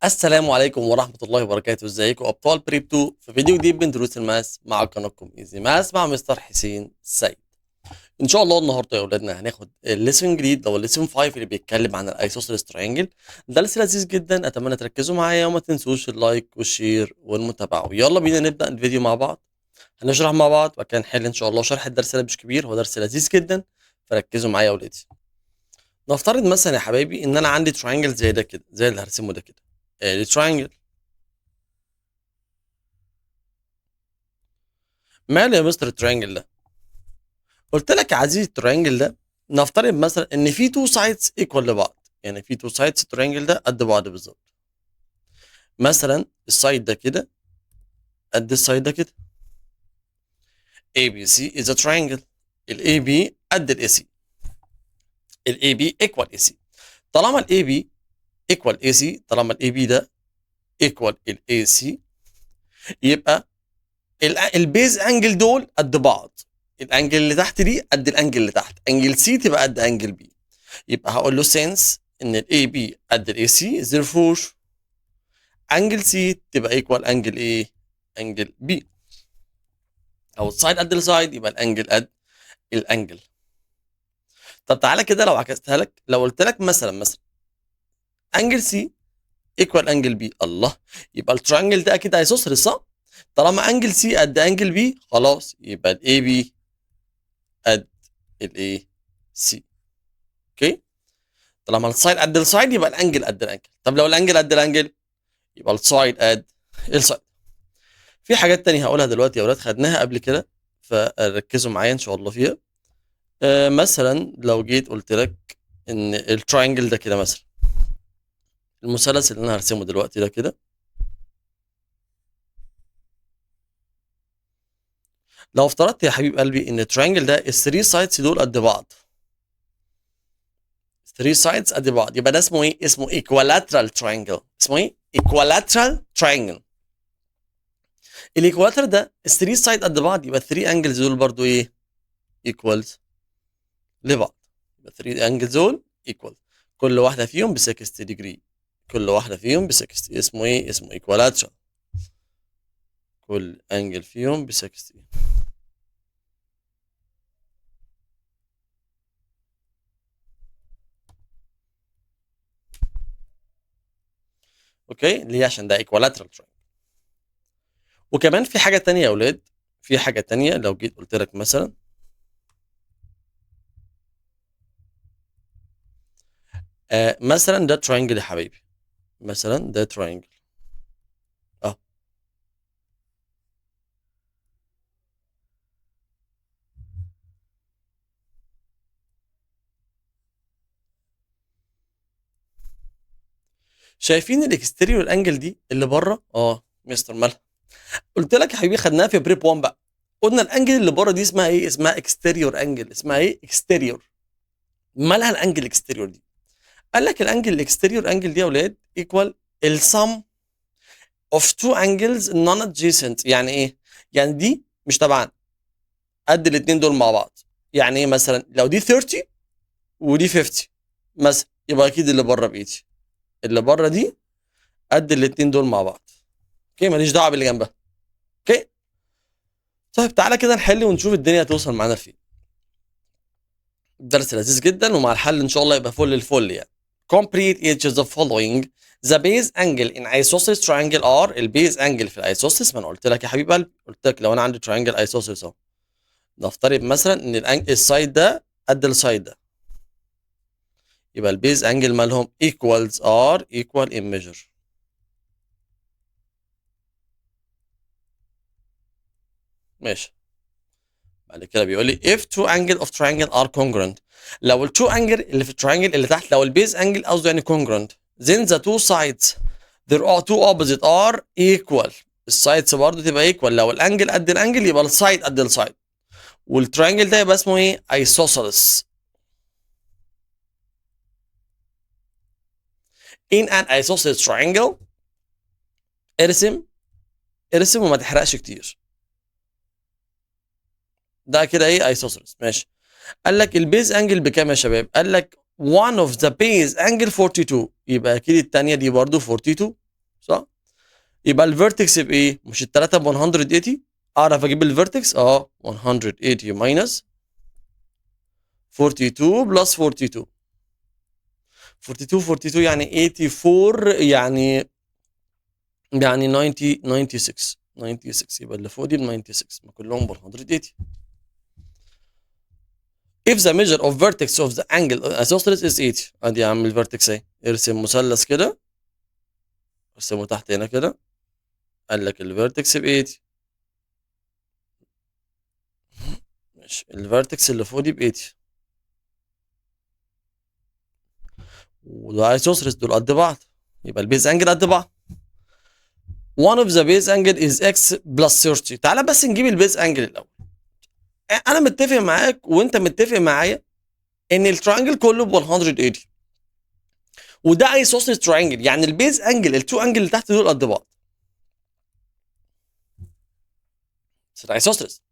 السلام عليكم ورحمة الله وبركاته. ازيكم ابطال بريب 2 في فيديو جديد من دروس الماس مع قناتكم ايزي ماس مع مستر حسين سيد. ان شاء الله النهارده يا اولادنا هناخد الليسن جديد لو الليسن 5 اللي بيتكلم عن الايسوسيلس ترينجل. ده لسه لذيذ جدا، اتمنى تركزوا معايا وما تنسوش اللايك والشير والمتابعة. ويلا بينا نبدأ الفيديو مع بعض، هنشرح مع بعض وكان حل ان شاء الله. شرح الدرس ده مش كبير، هو درس لذيذ جدا، فركزوا معايا يا اولادي. نفترض مثلا يا حبايبي ان انا عندي ترينجل زي ده كده، زي اللي هرسمه ده كده. الترينجل ماله يا مستر الترينجل ده؟ قلت لك يا عزيزي الترينجل ده نفترض مثلا ان في تو سايدز ايكوال لبعض، يعني في تو سايدز الترينجل ده قد بعض بالظبط. مثلا السايد ده كده قد السايد ده كده. ABC is a triangle. ال AB قد ال AC. ال AB equal AC. طالما ال AB equal AC، طالما ال AB ده equal ال AC، يبقى البيز انجل دول قد بعض. الانجل اللي تحت دي قد الانجل اللي تحت، انجل سي تبقى قد انجل بي. يبقى هقول له since ان الاي بي قد الاي سي therefore انجل سي تبقى ايكوال انجل ايه؟ انجل بي. او السايد قد السايد يبقى الانجل قد الانجل. طب تعالى كده لو عكستها لك، لو قلت لك مثلا انجل سي ايكوال انجل بي، الله، يبقى الترينجل ده اكيد هيسوسر صح؟ طالما انجل سي قد انجل بي خلاص يبقى الاي بي قد الاي سي. اوكي، طالما السايد قد السايد يبقى الانجل قد الانجل. طب لو الانجل قد الانجل يبقى السايد قد السايد. في حاجات تانية هقولها دلوقتي يا اولاد خدناها قبل كده، فركزوا معايا ان شاء الله فيها. مثلا لو جيت قلت لك ان التراينجل ده كده، مثلا المثلث اللي انا هرسمه دلوقتي ده كده، لو افترضت يا حبيب قلبي ان التراينجل ده الثري سايدز دول قد بعض، 3 سايدز قد بعض، يبقى ده اسمه ايه؟ اسمه equilateral triangle. اسمه ايه؟ equilateral triangle. الايكوالاتر ده الثري سايد قد بعض، يبقى الثري انجلز دول برضو ايه؟ ايكوالز لبعض. يبقى الثري انجلز دول ايكوال، كل واحده فيهم ب 60 ديجري، كل واحده فيهم ب 60. اسمه ايه؟ اسمه ايكوالاترال. كل انجل فيهم ب 60. اوكي، ليه؟ عشان ده ايكوالاترال تراينجل. وكمان في حاجه تانية يا اولاد، في حاجه تانية لو جيت قلت لك مثلا مثلا ده تراينجل يا حبيبي، مثلا ده تراينجل اه. شايفين الاكستيريور انجل دي اللي بره؟ مستر مالها؟ قلت لك يا حبيبي خدناها في بريب 1 بقى، قلنا الانجل اللي بره دي اسمها ايه؟ اسمها اكستيريور انجل. اسمها ايه؟ اكستيريور. مالها الانجل الاكستيريور دي؟ قال لك الانجل الاكستيريور انجل دي يا اولاد ايكوال السم اوف تو انجلز نون ادجيسنت. يعني ايه؟ يعني دي مش تبعنا، قد الاثنين دول مع بعض. يعني ايه؟ مثلا لو دي 30 ودي 50 مثلا، يبقى اكيد اللي بره ب 80، اللي بره دي قد الاثنين دول مع بعض. اوكي، ماليش دعوه باللي جنبها. اوكي، طيب تعالى كده نحل ونشوف الدنيا هتوصل معانا لفين. درس لذيذ جدا، ومع الحل ان شاء الله يبقى فل الفل يعني. Complete each of the following. The base angle in isosceles triangle are. البيز انجل في الايسوسيس، ما انا قلت لك يا حبيب قلبي، قلت لك لو انا عندي تراينجل ايسوسيس اهو، نفترض مثلا ان السايد ده قد السايد ده، يبقى البيز انجل مالهم equals are equal in measure. ماشي. بعد كده بيقول لي if two angle of triangle are congruent. لو التو انجل اللي في التراينجل اللي تحت، لو البيز انجل قصده يعني congruent، then the two sides there are two opposite are equal. السايدز برضه تبقى equal. لو الانجل قد الانجل يبقى السايد قد السايد، والتراينجل ده يبقى اسمه ايه؟ isosceles. in an isosceles triangle ارسم، ارسم وما تحرقش كتير. ده كده ايه؟ isosceles. ماشي. قال لك البيز انجل بكام يا شباب؟ قال لك one of the base angle 42، يبقى اكيد الثانيه دي برضو 42. صح؟ يبقى الفيرتكس بايه؟ مش التلاتة ب 180؟ اعرف اجيب الفيرتكس 180 ماينس 42 بلس 42. 42 يعني 84 يعني 90 96 يبقى اللي فوق دي ب 96 ما كلهم ب 180. If the measure of vertex of the angle isosceles is 80. ادي يا عم الفيرتكس اهي. ارسم مثلث كده، ارسمه تحت هنا كده. قال لك الفيرتكس ب 80. ماشي، الفيرتكس اللي فوق دي ب 80 وده ايسوسيلس، دول قد بعض، يبقى البيز انجل قد بعض. One of the base angle is x plus 30. تعالى بس نجيب البيز انجل الاول. انا متفق معاك وانت متفق معايا ان التراينجل كله ب 180 وده ايسوسيلس تراينجل، يعني البيز انجل التو انجل اللي تحت دول قد بعض. ايسوسيلس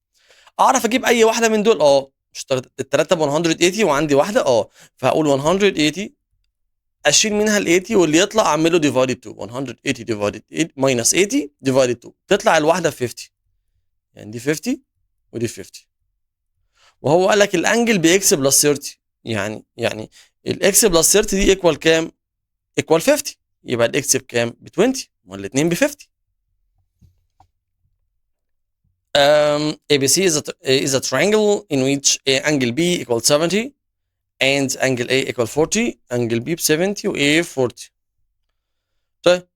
اعرف اجيب اي واحده من دول. مش الثلاثه ب 180 وعندي واحده فهقول 180 اشيل منها ال 80 واللي يطلع اعمله ديفايدد 2. 180 ديفايدد 8 ماينس 80 ديفايدد 2 تطلع الواحده ب 50. يعني دي 50 ودي 50. وهو قال لك الانجل باكس بلس 30، يعني الاكس بلس 30 دي ايكوال كام؟ ايكوال 50. يبقى الاكس بكام؟ ب 20 والاثنين ب 50. ABC is a triangle in which angle B equals 70 and angle A equal 40. angle B ب 70 و A 40. طيب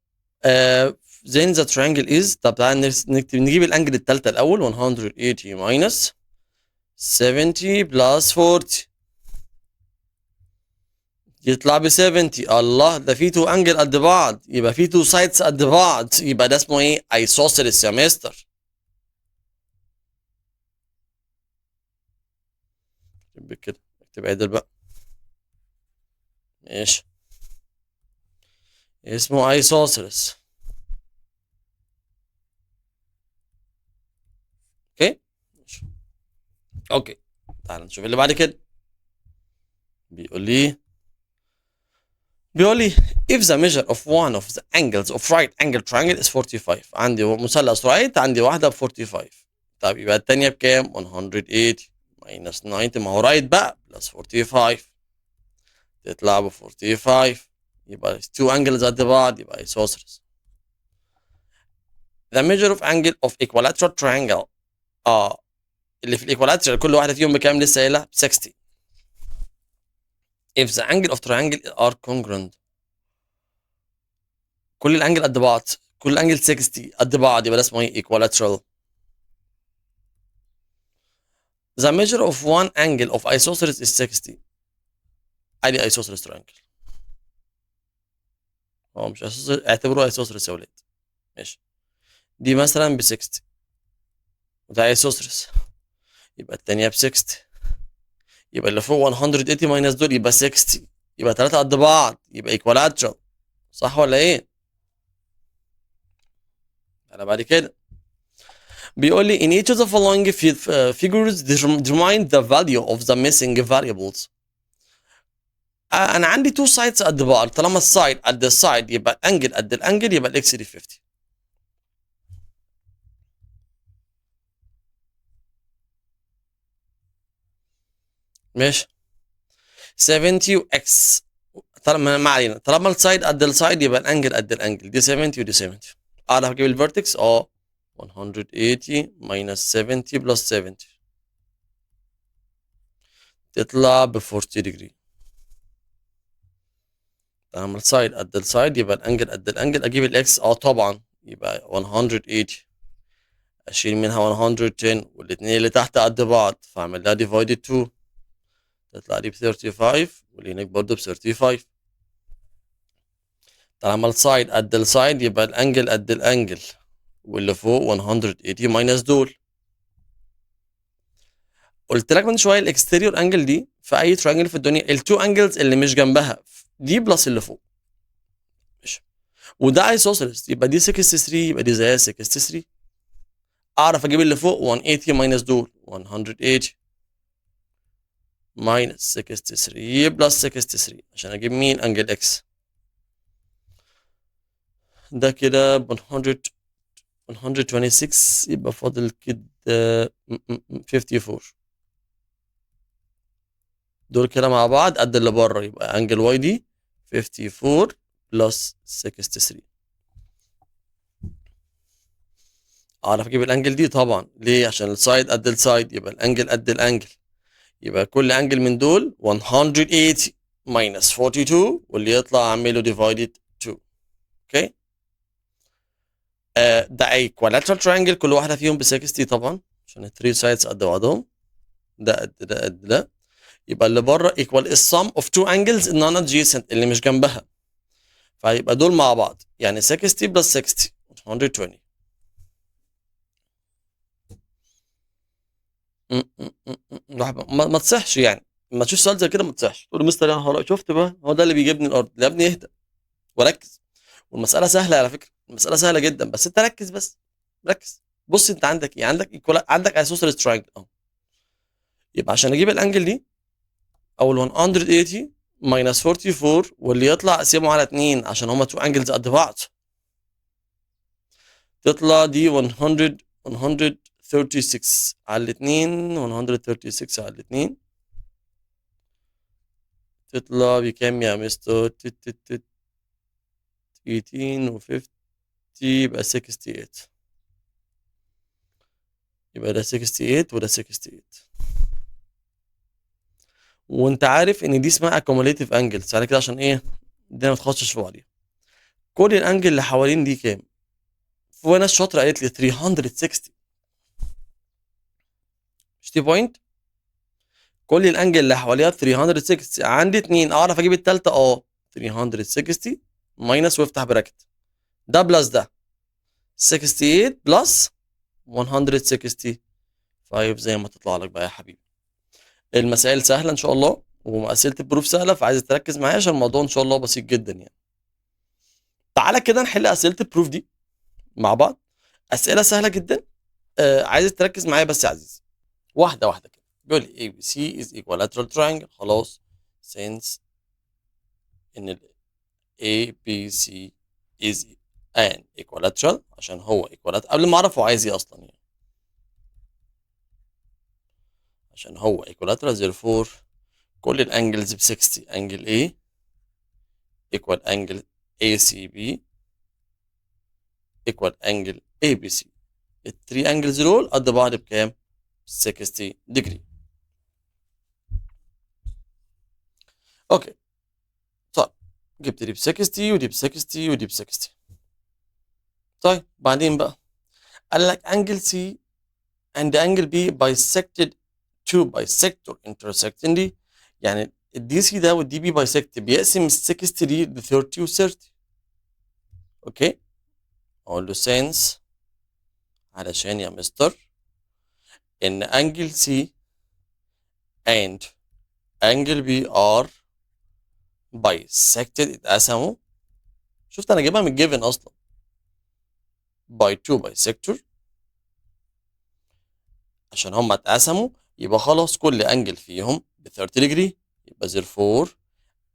then the triangle is. طب تعالى نجيب الانجل الثالثه الاول. 180 minus 70 plus 40 يطلع ب 70. الله، ده في تو انجل قد بعض، يبقى في تو سايدز قد بعض، يبقى ده اسمه ايه؟ ايسوسيلس يا مستر. اكتب كده، اكتب عدل بقى. ماشي، اسمه ايسوسيلس. اوكي ماشي. اوكي تعال نشوف اللي بعد كده. بيقول لي if the measure of one of the angles of right angle triangle is 45. عندي مثلث رايت، عندي واحده ب 45. طب يبقى الثانيه بكام؟ 180 minus 90. ما هو رايت بقى بلس 45 تطلع ب 45. يبقى two angles قد بعض، يبقى isosceles. The measure of angle of equilateral triangle اللي في الايكوالاترال كل واحده فيهم بكام؟ لسه قايلها ب 60. if the angle of triangle are congruent. كل الانجل قد بعض، كل الانجل 60 قد بعض، يبقى ده اسمه ايه؟ equilateral. The measure of one angle of isosceles is 60. ادي isosceles triangle. هو مش isosceles، اعتبروه isosceles يا ولاد. ماشي، دي مثلا ب 60 وده isosceles، يبقى الثانيه ب 60. يبقى اللي فوق 180 ماينس دول يبقى 60، يبقى 3 قد بعض، يبقى equilateral. صح ولا ايه؟ انا بعد كده بيقول لي in each of the following figures determine the value of the missing variables. انا عندي تو سايدز قد بعض، طالما السايد قد السايد يبقى الانجل قد الانجل، يبقى الاكس دي 50. ماشي، 70 واكس. طالما ما علينا، طالما السايد قد السايد يبقى الانجل قد الانجل، دي 70 ودي 70. اعرف اجيب الفيرتكس 180 minus 70 plus 70 تطلع ب 40 degree. طالما السايد قد السايد يبقى الانجل قد الانجل. اجيب الاكس طبعا، يبقى 180 اشيل منها 110 والاثنين اللي تحت قد بعض فاعمل لها divided 2 تطلع دي ب 35 واللي هناك برضه ب 35. طالما السايد قد السايد يبقى الانجل قد الانجل واللي فوق 180 ماينس دول. قلت لك من شويه الاكستيريور انجل دي في اي تريانجل في الدنيا التو انجلز اللي مش جنبها دي بلس اللي فوق. ماشي، وده ايسوسيلس، يبقى دي 63 يبقى دي زيها 63. اعرف اجيب اللي فوق 180 ماينس دول 180 ماينس 63 بلس 63 عشان اجيب مين؟ انجل اكس. ده كده 126 يبقى فاضل كده 54. دول كده مع بعض قد اللي بره، يبقى انجل واي دي 54 بلس 63. اعرف اجيب الانجل دي طبعا، ليه؟ عشان السايد قد السايد يبقى الانجل قد الانجل، يبقى كل انجل من دول 180 minus 42 واللي يطلع اعمله divided 2. اوكي. ده equilateral triangle كل واحده فيهم ب 60 طبعا عشان ال 3 sides قد بعضهم، ده قد ده قد ده، يبقى اللي بره equal is sum of two angles non adjacent اللي مش جنبها، فيبقى دول مع بعض يعني 60 plus 60 120. ما تصحش يعني، ما تشوف سؤال زي كده ما تصحش تقول مستر يا شفت بقى هو ده اللي بيجيبني الارض. يا ابني اهدى وركز، والمساله سهله على فكره، المساله سهله جدا بس انت ركز بس، ركز. بص انت عندك ايه؟ عندك ايسوسيلس تراينجل اهو، يبقى عشان اجيب الانجل دي او ال 180 minus 44 واللي يطلع اقسمه على 2 عشان هما تو انجلز قد بعض، تطلع دي 136 على الاثنين، 136 على الاثنين تطلع بكام يا مستر؟ 18 و 50 يبقى 68، يبقى ده 68 وده 68. وانت عارف ان دي اسمها accumulative angles يعني كده عشان ايه؟ دي ما تخشش في بعضيها. كل الانجل اللي حوالين دي كام؟ في ناس شاطره قالت لي 360، مش دي بوينت؟ كل الانجل اللي حواليها 360، عندي 2 اعرف اجيب الثالثه 360 ماينس وافتح براكت، ده بلس ده 68 بلس 165 زي ما تطلع لك بقى يا حبيبي. المسائل سهله ان شاء الله واسئله البروف سهله، فعايز تركز معايا عشان الموضوع ان شاء الله بسيط جدا يعني. تعالى كده نحل اسئله البروف دي مع بعض، اسئله سهله جدا. عايز تركز معايا بس يا عزيزي، واحده واحده كده. بيقول لي ABC is equilateral triangle، خلاص since ان ال ABC is an equilateral عشان هو equilateral، قبل ما اعرف هو عايز ايه اصلا يعني، عشان هو equilateral therefore كل الانجلز ب 60، انجل A equal انجل ACB equal انجل ABC، الثري انجلز دول قد بعض بكام؟ 60 degree. اوكي طيب جبت دي ب 60 ودي ب 60 ودي ب 60. طيب بعدين بقى قال لك انجل C and angle B bisected two bisector intersecting دي، يعني الدي سي ده والدي بي بايسكت بيقسم ال 60 دي ل 30 و 30. اوكي اقول له سينس علشان يا مستر ان انجل سي and angle B are bisected اتقسموا، شفت انا جايبها من الجيفن اصلا by two bisector، عشان هم اتقسموا يبقى خلاص كل انجل فيهم ب 30 degree، يبقى therefore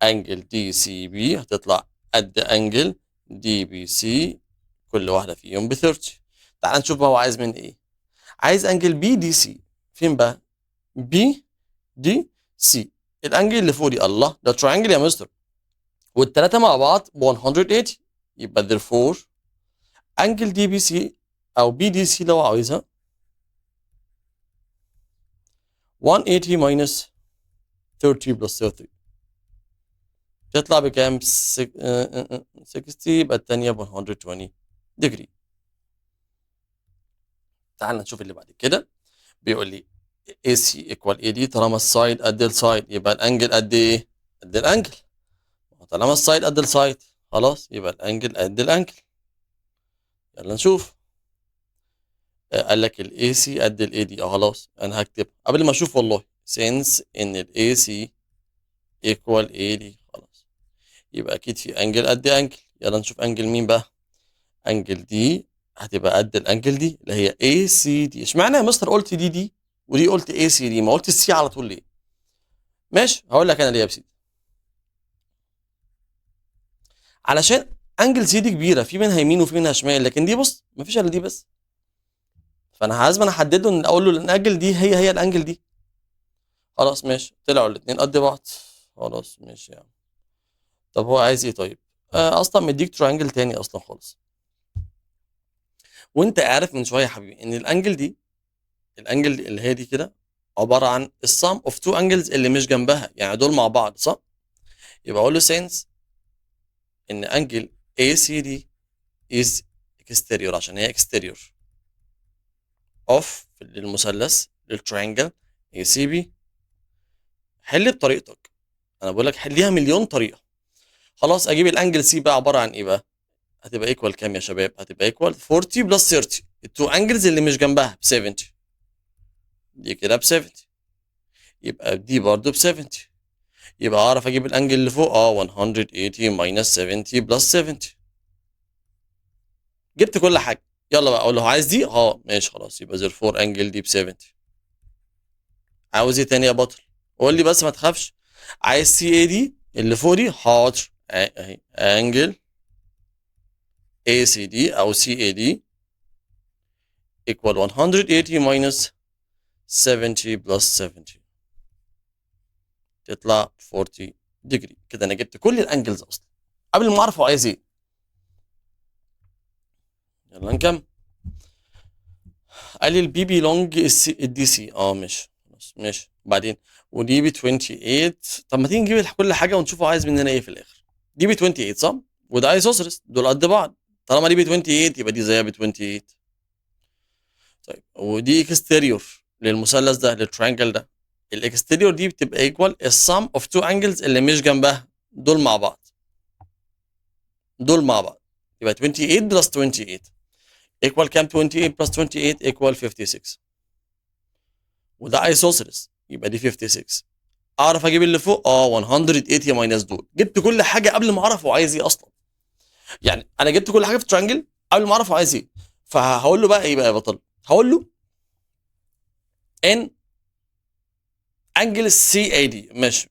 انجل دي سي بي هتطلع قد انجل دي بي سي كل واحده فيهم ب 30. تعال نشوف بقى هو عايز مني ايه. عايز انجل بي دي سي، فين بقى؟ بي دي سي الانجل اللي فوق دي، الله ده تراينجل يا مستر والثلاثه مع بعض ب 180، يبقى therefore انجل دي بي سي او بي دي سي لو عاوزها 180 minus 30 plus 30 تطلع بكام؟ 60 يبقى الثانيه ب 120 degree. تعال نشوف اللي بعد كده. بيقول لي AC equal AD، طالما السايد قد السايد يبقى الانجل قد ايه؟ قد الانجل. طالما السايد قد السايد خلاص يبقى الانجل قد الانجل. يلا نشوف. قال لك ال AC قد ال AD، خلاص انا هكتب قبل ما اشوف والله since ان ال AC equal AD خلاص يبقى اكيد في انجل قد انجل. يلا نشوف انجل مين بقى. انجل دي هتبقى قد الانجل دي اللي هي ACD. اشمعنى يا مستر قلت دي ودي قلت ACD، ما قلت السي على طول ليه؟ ماشي هقول لك انا ليه يا سيدي. علشان انجل سي دي كبيره، في منها يمين وفي منها شمال، لكن دي بص مفيش الا دي بس. فانا لازم احدد له ان اقول له الانجل دي هي الانجل دي. خلاص ماشي، طلعوا الاثنين قد بعض. خلاص ماشي يعني. طب هو عايز ايه طيب؟ اصلا مديك ترينجل تاني اصلا خالص. وانت عارف من شويه يا حبيبي ان الانجل دي اللي هي دي كده عباره عن السم اوف تو انجلز اللي مش جنبها، يعني دول مع بعض صح؟ يبقى اقول له سينس ان انجل ACD is exterior عشان هي exterior of للمثلث للترينجل ACB. حل بطريقتك، انا بقول لك حليها مليون طريقه. خلاص اجيب الانجل سي بقى عباره عن ايه بقى؟ هتبقى ايكوال كام يا شباب؟ هتبقى ايكوال 40 بلس 30، التو انجلز اللي مش جنبها ب 70. دي كده ب 70، يبقى دي برضه ب 70. يبقى اعرف اجيب الانجل اللي فوق 180 ماينس 70 بلس 70. جبت كل حاجه. يلا بقى اقول له عايز دي ماشي خلاص، يبقى 04 انجل دي ب 70. عاوز ايه تاني يا بطل؟ قول لي بس ما تخافش. عايز سي اي دي اللي فوق دي؟ حاضر اهي انجل اي سي دي او سي اي دي equal 180 minus 70 plus 70 تطلع 40 degree. كده انا جبت كل الانجلز اصلا قبل ما اعرف هو عايز ايه. يلا نكمل. قال لي البي بيلونج الدي سي ماشي خلاص ماشي. بعدين ودي ب 28. طب ما تيجي نجيب كل حاجه ونشوفه عايز مننا ايه في الاخر. دي ب 28 صح؟ وده ايسوسرس، دول قد بعض. طالما دي ب 28 يبقى دي زيها ب 28. طيب ودي اكستيريور للمثلث ده للترينجل ده. الاكستيريور دي بتبقى ايكوال السم اوف تو انجلز اللي مش جنبها دول مع بعض. دول مع بعض يبقى 28 بلس 28 ايكوال كام؟ 28 بلس 28 ايكوال 56. وده ايسوسيلس يبقى دي 56. اعرف اجيب اللي فوق 180 ماينس دول. جبت كل حاجه قبل ما اعرف هو عايز ايه اصلا. يعني انا جبت كل حاجه في الترينجل قبل ما اعرف هو عايز ايه. فهقول له بقى ايه بقى يا بطل؟ هقول له ان انجل سي اي دي ماشي.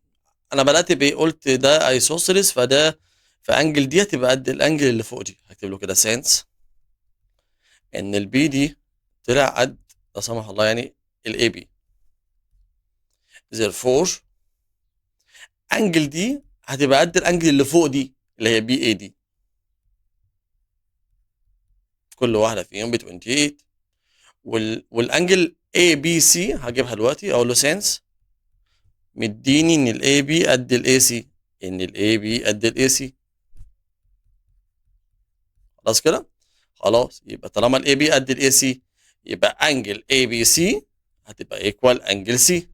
انا بدات بايه؟ قلت ده ايسوسيلس، فده فانجل دي هتبقى قد الانجل اللي فوق دي. هكتب له كده سينس ان البي دي طلع قد لا سمح الله يعني الاي بي. therefore انجل دي هتبقى قد الانجل اللي فوق دي اللي هي بي اي دي. كل واحده فيهم ب 28. والانجل اي بي سي هجيبها دلوقتي. اقول له سينس مديني ان الاي بي قد الاي سي، ان الاي بي قد الاي سي. خلاص كده. خلاص يبقى طالما الاي بي قد الاي سي يبقى انجل اي بي سي هتبقى ايكوال انجل سي.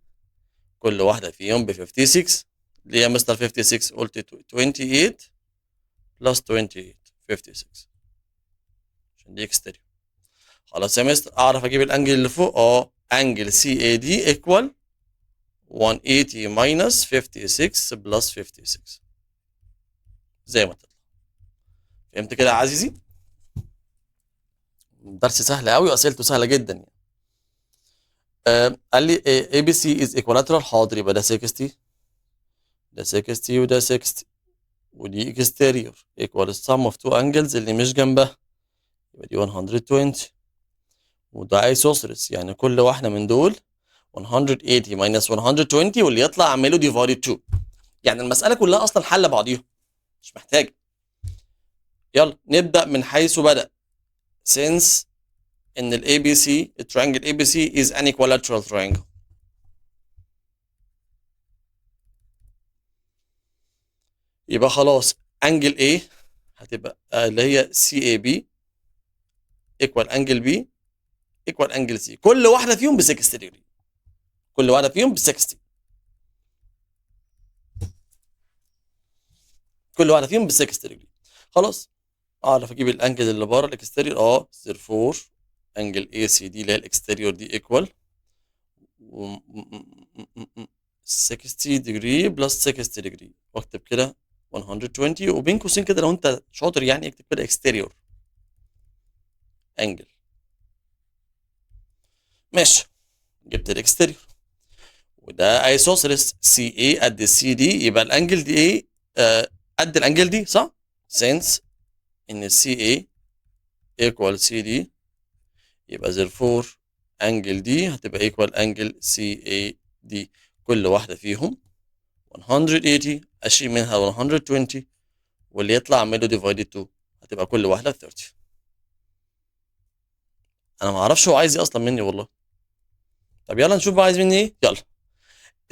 كل واحده فيهم ب 56. ليه يا مستر 56؟ قلت 28 بلس 28 56 عشان دي اكستيريور. خلاص يا مستر اعرف اجيب الانجل اللي فوق انجل سي اي دي ايكوال 180 ماينس 56 بلس 56 زي ما تطلع. فهمت كده يا عزيزي؟ درس سهل قوي واسئلته سهله جدا يعني. قال لي اي بي سي از ايكوالاترال. حاضر يبقى ده 60 ده 60 وده 60 ودي اكستيريور ايكوال السم اوف تو انجلز اللي مش جنبها يبقى دي 120. وده ايسوسيلس يعني كل واحده من دول 180 ماينس 120 واللي يطلع اعمله ديفايد 2. يعني المساله كلها اصلا حل بعضيها مش محتاج. يلا نبدا من حيث بدا. since ان الاي بي سي الترينجل اي بي سي is an equilateral triangle. يبقى خلاص انجل A هتبقى اللي هي سي اي بي ايكوال انجل بي ايكوال انجل سي. كل واحده فيهم ب 60 ديجري. كل واحده فيهم ب 60. كل واحده فيهم ب 60 ديجري. خلاص اعرف اجيب الانجل اللي بره الاكستيريور therefore انجل اي سي دي اللي هي الاكستيريور دي ايكوال 60 ديجري بلس 60 ديجري. واكتب كده 120 وبين قوسين كده لو انت شاطر يعني اكتب كده اكستيريور انجل. ماشي جبت الاكستيريور. وده ايسوسيلس سي اي قد السي دي يبقى الانجل دي ايه؟ قد الانجل دي صح؟ سينس ان سي اي ايكوال سي دي، يبقى therefore انجل دي هتبقى ايكوال انجل سي اي دي. كل واحده فيهم 180، اشيل منها 120 واللي يطلع اعمله divided 2، هتبقى كل واحده 30. انا ما اعرفش هو عايز ايه اصلا مني والله. طب يلا نشوف بقى عايز مني ايه. يلا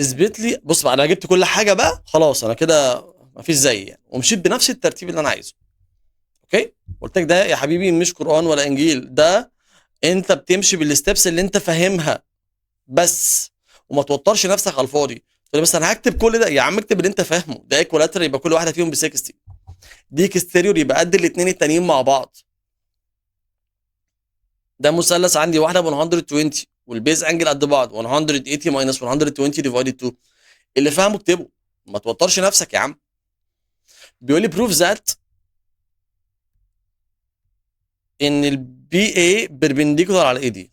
اثبت لي. بص بقى انا جبت كل حاجه بقى خلاص، انا كده مفيش زي يعني، ومشيت بنفس الترتيب اللي انا عايزه. اوكي، قلت لك ده يا حبيبي مش قرآن ولا انجيل، ده انت بتمشي بالستبس اللي انت فاهمها بس، وما توترش نفسك على الفاضي. تقول لي بس انا هكتب كل ده، يا عم اكتب اللي انت فاهمه. ده ايكولاتر يبقى كل واحده فيهم ب 60، دي اكستيريور يبقى قد الاثنين التانيين مع بعض. ده مثلث عندي واحده ب 120 والبيز انجل قد بعض، 180 ماينس 120 ديفايدد 2. اللي فاهمه اكتبه، ما توترش نفسك يا عم. بيقول لي بروف ذات ان البي اي بيربنديكولار على الاي دي.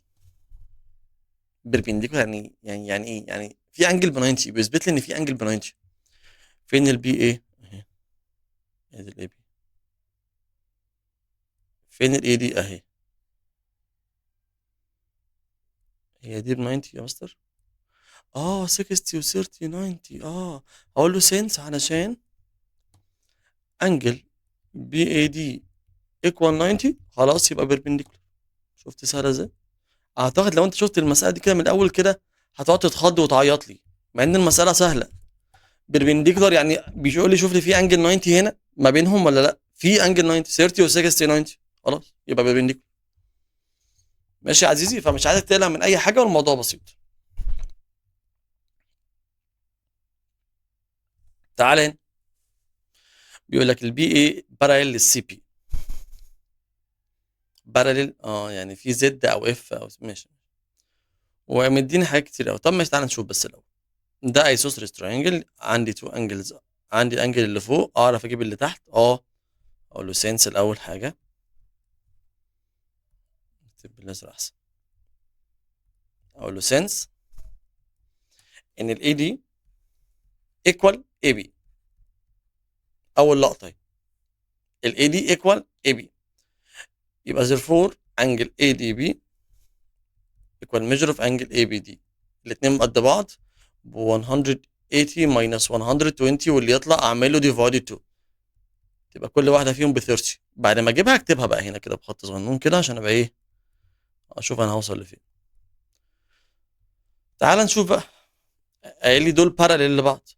بيربنديكولار يعني ايه؟ يعني في انجل ب 90، بيثبت لي ان في انجل ب 90. فين البي اي؟ اهي، ادي الاي بي. فين الاي دي؟ اهي، هي دي ب 90 يا مستر. 60 و 30 90. هقول له سينس علشان انجل بي اي دي ايكوال 90، خلاص يبقى بيربنديكولار. شفت سهله ازاي؟ اعتقد لو انت شفت المساله دي كده من الاول كده هتقعد تتخض وتعيط لي، مع ان المساله سهله. بيربنديكولار يعني بيقول لي شوف لي في انجل 90 هنا ما بينهم ولا لا. في انجل 90، 30 و 60 90، خلاص يبقى بيربنديكولار. ماشي يا عزيزي، فمش عايزك تقلق من اي حاجه والموضوع بسيط. تعال هنا، بيقول لك البي اي باراليل للسي بي. باراليل يعني في زد او اف او ماشي، ومديني حاجات كتير قوي. طب ماشي تعال نشوف بس الاول. ده ايسوسريس تراينجل، عندي تو انجلز، عندي الانجل اللي فوق اعرف اجيب اللي تحت. اقول له سينس الاول حاجه، اكتب بالازرق احسن. اقول له سينس ان الاي دي ايكوال اي بي. اول لقطه الاي دي ايكوال اي بي، يبقى therefore انجل اي دي بي ايكوال ميجر اوف انجل اي بي دي. الاثنين قد بعض ب 180 ماينس 120، واللي يطلع اعمله ديفايدد 2، تبقى كل واحده فيهم ب 30. بعد ما اجيبها اكتبها بقى هنا كده بخط صغنون كده عشان ابقى ايه، اشوف انا هوصل لفين. تعال نشوف بقى. قايل لي دول باراليل لبعض،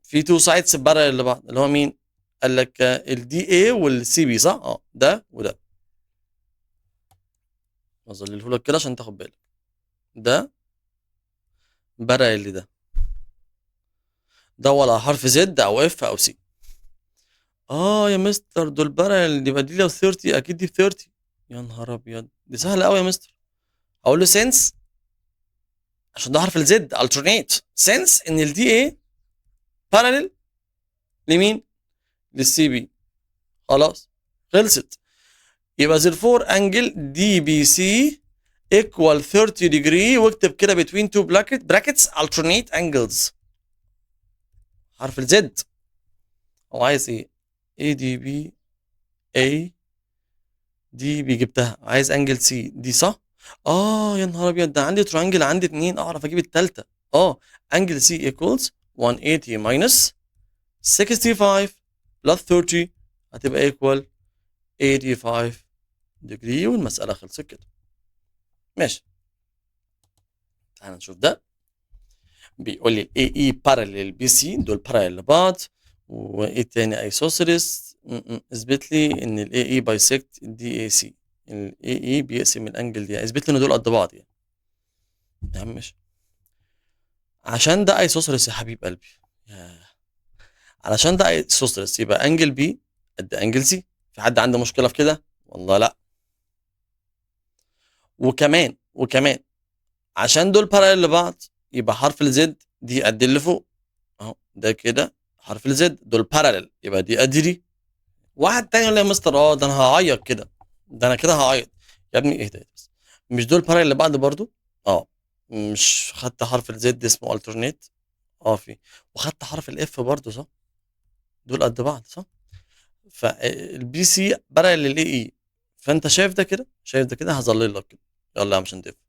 في تو سايدز باراليل لبعض، اللي هو مين؟ قال لك الدي اي والسي بي، صح؟ ده وده. اظلله لك كده عشان تاخد بالك. ده باراليل لده، ده ولا حرف زد او اف او سي. يا مستر دول باراليل، يبقى دي لو 30 اكيد دي ب 30. يا نهار ابيض، دي سهله قوي يا مستر. اقول له سنس عشان ده حرف الزد alternate سنس ان الدي اي باراليل لمين؟ للسي بي. خلاص خلصت. يبقى therefore انجل دي بي سي equal 30 degree، واكتب كده between two brackets alternate angles. حرف الزد هو عايز ايه؟ اي دي بي، اي دي بي جبتها، عايز انجل سي دي، صح؟ يا نهار ابيض، ده عندي ترانجل عندي اتنين اعرف اجيب التالتة. انجل سي equals 180 minus 65 plus 30 هتبقى equal 85 degree، والمسألة خلصت كده. ماشي، تعال نشوف ده. بيقول لي الاي اي باراليل بي سي، دول باراليل لبعض. وايه تاني؟ ايسوسيلس. اثبت لي ان الاي اي بايسكت الدي اي سي. الاي اي بيقسم الانجل دي، اثبت لي ان دول قد بعض يعني. يا عم ماشي، عشان ده ايسوسيلس يا حبيب قلبي. علشان ده ايسوسيلس يبقى انجل بي قد انجل سي. في حد عنده مشكله في كده؟ والله لا. وكمان عشان دول باراليل لبعض يبقى حرف الزد دي قد اللي فوق. ده كده حرف الزد، دول باراليل يبقى دي قد دي. واحد تاني يقول لي يا مستر ده انا هعيط كده، ده انا كده هعيط. يا ابني اهدى بس، مش دول باراليل لبعض برضو؟ مش خدت حرف الزد اسمه الترنيت؟ في، وخدت حرف الاف برضو، صح؟ دول قد بعض، صح؟ فالبي سي بارل للاي اي، فانت شايف ده كده، شايف ده كده، هظلل لك كده. يلا يا عم عشان تفهم،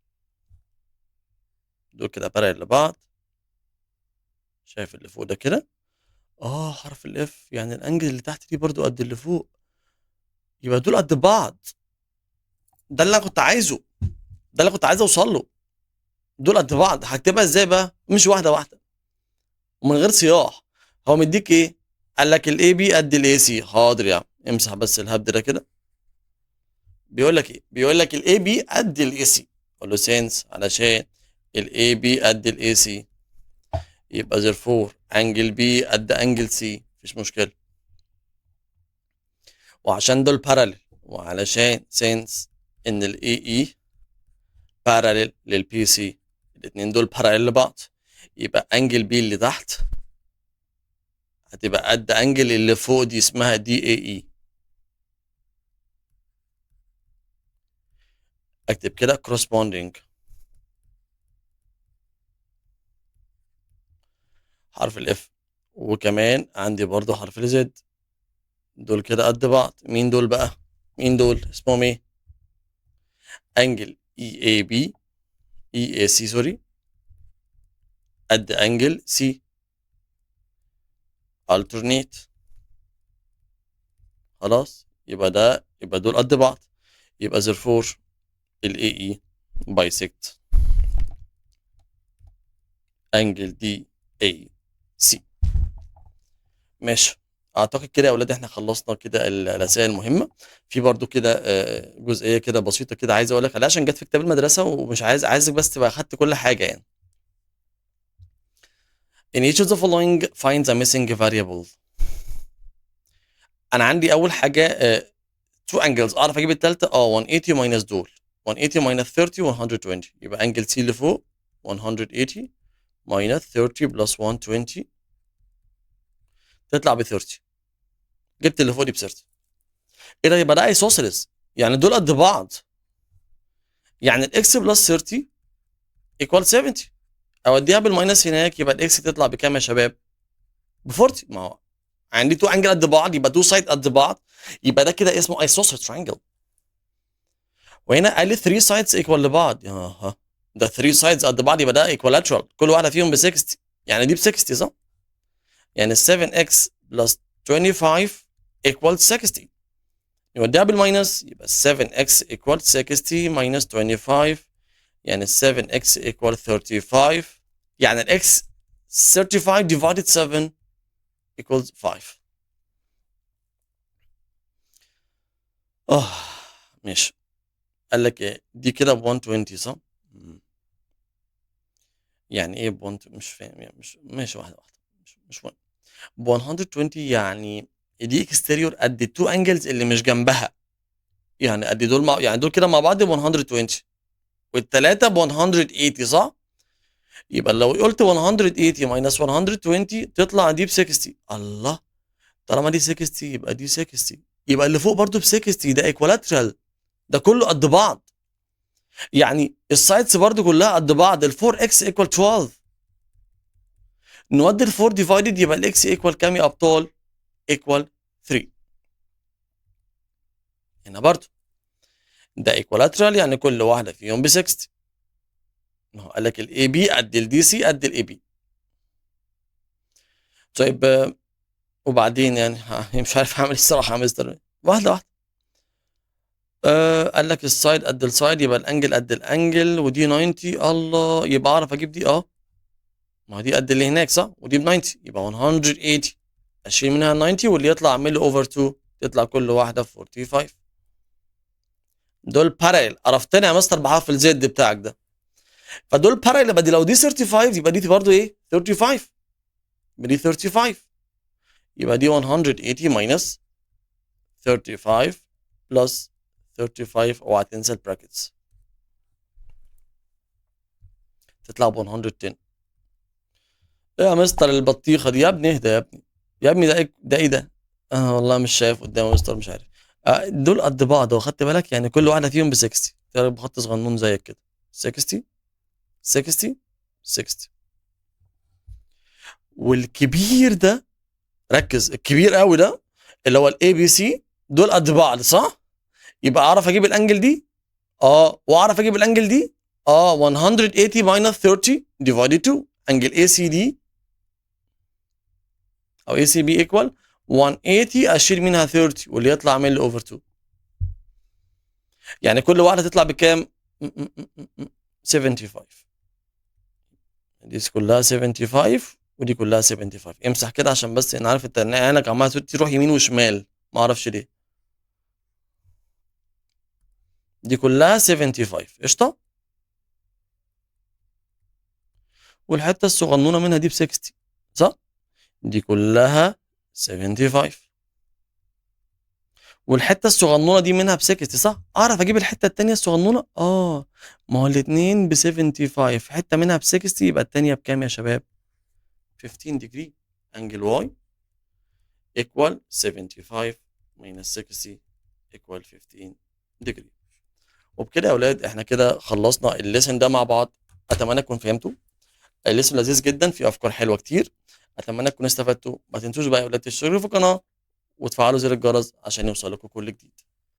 دول كده بارل لبعض. شايف اللي فوق ده كده؟ حرف الاف، يعني الانجل اللي تحت دي برضو قد اللي فوق، يبقى دول قد بعض. ده اللي انا كنت عايزه، ده اللي كنت عايز اوصل له. دول قد بعض. هكتبها ازاي بقى؟ مش واحده واحده ومن غير صياح. هو مديك ايه؟ قال لك الاي بي قد الاي سي. حاضر يا عم، امسح بس الهبد ده كده. بيقول لك ايه؟ بيقول لك الاي بي قد الاي سي. قول له سينس علشان الاي بي قد الاي سي، يبقى therefore انجل بي قد انجل سي، مفيش مشكله. وعشان دول بارالل، وعلشان سينس ان الاي اي بارالل للبي سي، الاثنين دول بارالل لبعض، يبقى انجل بي اللي تحت هتبقى قد انجل اللي فوق دي، اسمها دي اي اي. اكتب كده corresponding حرف الاف، وكمان عندي برضو حرف الزد. دول كده قد بعض. مين دول بقى؟ مين دول؟ اسمهم ايه؟ انجل اي اي بي، اي اي سي سوري، قد انجل سي. alternate. خلاص، يبقى دول قد بعض، يبقى therefore الاي اي bisect انجل دي اي سي. ماشي. اعتقد كده يا اولاد احنا خلصنا كده الرسائل المهمه. في برضو كده جزئيه كده بسيطه كده عايز اقول لك عليها عشان جت في كتاب المدرسه، ومش عايزك بس تبقى اخدت كل حاجه يعني. in each of the following find the missing variable. انا عندي اول حاجه two angles، اعرف اجيب الثالثه 180 minus دول 180 minus 30 120، يبقى انجل سي اللي فوق 180 minus 30 plus 120 تطلع ب 30. جبت اللي فوق دي ب 30. ايه ده؟ يبقى ده ايسوسيلس، يعني دول قد بعض. يعني الاكس بلس 30 ايكوال 70. اوديها بالماينس هناك، يبقى الاكس تطلع بكام يا شباب؟ ب 40. ما هو عندي تو انجل قد بعض، يبقى تو سايد قد بعض، يبقى ده كده اسمه ايسوسيلس ترينجل. وهنا قال لي 3 سايدز ايكوال لبعض. ده 3 سايدز قد بعض، يبقى ده ايكوالاترال، كل واحده فيهم ب 60، يعني دي ب 60 صح؟ يعني 7x بلس 25 ايكوال 60. يوديها بالماينس، يبقى 7x equal 60 minus 25، يعني 7x equal 35، يعني x 35 divided 7 equals 5. ماشي. قال لك ايه دي كده ب 120 صح؟ يعني ايه مش فاهم يعني، مش ماشي، واحده واحده. مش مهم. ب 120 يعني دي اكستيريور قد التو انجلز اللي مش جنبها، يعني قد دول يعني دول كده مع بعض ب 120، والثلاثه ب 180 صح؟ يبقى لو قلت 180 ماينس 120 تطلع دي ب 60. الله، طالما دي 60 يبقى دي 60، يبقى اللي فوق برضو ب 60، ده ايكوالاترال، ده كله قد بعض. يعني السايدز برضو كلها قد بعض. ال 4 اكس ايكوال 12، نودي ال 4 ديفايدد يبقى الاكس ايكوال كام يا ابطال؟ ايكوال 3. هنا برضو ده ايكوالاترال، يعني كل واحده فيهم ب 60. ما هو قال لك الاي بي قد الدي سي قد الاي بي. طيب وبعدين يعني مش عارف اعمل ايه الصراحه يا مستر. واحده واحده. قال لك السايد قد السايد، يبقى الانجل قد الانجل، ودي 90. الله، يبقى اعرف اجيب دي ما دي قد اللي هناك صح، ودي ب 90، يبقى 180. اشيل منها 90 واللي يطلع اعمل له اوفر 2، تطلع كل واحده 45. دول باراليل. عرفتني يا مستر بحرف الزد بتاعك ده. فدول باراليل، يبقى دي لو دي 35 يبقى دي برضه ايه؟ 35. يبقى دي 35، يبقى دي 180 ماينس 35 بلس 35، اوعى تنسى البراكتس، تطلع ب 110. ايه يا مستر البطيخه دي؟ يا ابني اهدى يا ابني. يا ابني ده ايه ده؟ والله مش شايف قدامي يا مستر، مش عارف. دول قد بعض، واخدت بالك؟ يعني كل واحده فيهم ب 60، تقريبا بخط صغنون زيك كده. 60 60 60. والكبير ده، ركز، الكبير قوي ده اللي هو الاي بي سي دول قد بعض صح؟ يبقى اعرف اجيب الانجل دي واعرف اجيب الانجل دي 180 minus 30 divided 2 انجل اي سي دي او اي سي بي equal 180 اشيل منها 30 واللي يطلع اعمل له اوفر 2. يعني كل واحده تطلع بكام؟ 75. دي كلها 75 ودي كلها 75. امسح كده عشان بس انا عارف انت عينك عماله تروح يمين وشمال ما اعرفش ليه. دي كلها 75 قشطه. والحته الصغنونه منها دي ب 60 صح؟ دي كلها 75. والحته الصغنونه دي منها ب 60 صح؟ اعرف اجيب الحته الثانيه الصغنونه؟ ما هو الاثنين ب 75 حته منها ب 60 يبقى الثانيه بكام يا شباب؟ 15 degree angle y equal 75 minus 60 equal 15 degree. وبكده يا اولاد احنا كده خلصنا الليسن ده مع بعض. اتمنى تكونوا فهمتوا. الليسن لذيذ جدا فيه افكار حلوه كتير. اتمنى تكونوا استفدتوا. ما تنسوش بقى يا اولاد تشتركوا في القناه وتفعلوا زر الجرس عشان يوصلكوا كل جديد.